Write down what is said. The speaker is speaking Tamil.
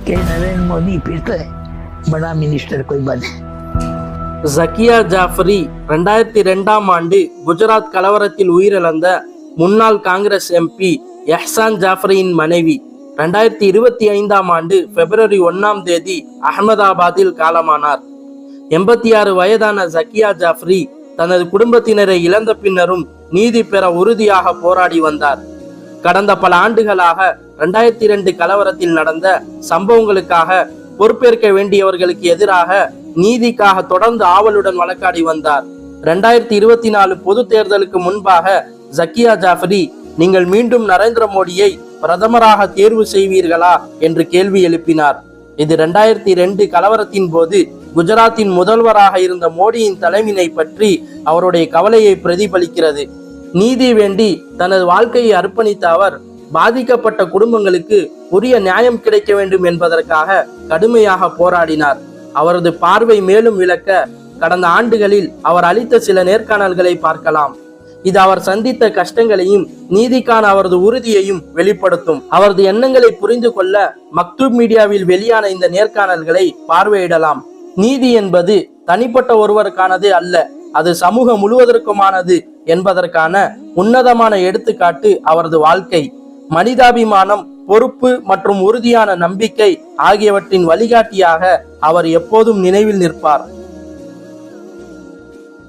कि नरेंद्र मोदी फिर से बड़ा मिनिस्टर कोई बने। ஜக்கியா ஜாஃபரி 2002ஆம் ஆண்டு குஜராத் கலவரத்தில் உயிரிழந்த முன்னாள் காங்கிரஸ் எம்பி எஹ்சான் ஜாஃபரியின் மனைவி 2025ஆம் ஆண்டு பிப்ரவரி 1ஆம் தேதி அகமதாபாத்தில் காலமானார். 86 வயதான ஜக்கியா ஜாஃபரி தனது குடும்பத்தினரை இழந்த பின்னரும் நீதி பெற உறுதியாக போராடி வந்தார். கடந்த பல ஆண்டுகளாக 2002 கலவரத்தில் நடந்த சம்பவங்களுக்காக பொறுப்பேற்க வேண்டியவர்களுக்கு எதிராக நீதிக்காக தொடர்ந்து ஆவலுடன் வழக்காடி வந்தார். 2024 பொது தேர்தலுக்கு முன்பாக ஜக்கியா ஜாஃபரி, நீங்கள் மீண்டும் நரேந்திர மோடியை பிரதமராக தேர்வு செய்வீர்களா என்று கேள்வி எழுப்பினார். இது 2002 கலவரத்தின் போது குஜராத்தின் முதல்வராக இருந்த மோடியின் தலைமையை பற்றி அவருடைய கவலையை பிரதிபலிக்கிறது. நீதி வேண்டி தனது வாழ்க்கையை அர்ப்பணித்த அவர் பாதிக்கப்பட்ட குடும்பங்களுக்கு உரிய நியாயம் கிடைக்க வேண்டும் என்பதற்காக கடுமையாக போராடினார். அவரது பார்வை மேலும் விளக்க கடந்த ஆண்டுகளில் அவர் அளித்த சில நேர்காணல்களை பார்க்கலாம். இது அவர் சந்தித்த கஷ்டங்களையும் நீதிக்கான அவரது உறுதியையும் வெளிப்படுத்தும். அவரது எண்ணங்களை புரிந்து கொள்ள மக்தூப் மீடியாவில் வெளியான இந்த நேர்காணல்களை பார்வையிடலாம். நீதி என்பது தனிப்பட்ட ஒருவருக்கானது அல்ல, அது சமூகம் முழுவதற்குமானது என்பதற்கான உன்னதமான எடுத்துக்காட்டு அவரது வாழ்க்கை. மனிதாபிமானம், பொறுப்பு மற்றும் உறுதியான நம்பிக்கை ஆகியவற்றின் வழிகாட்டியாக அவர் எப்போதும் நினைவில் நிற்பார்.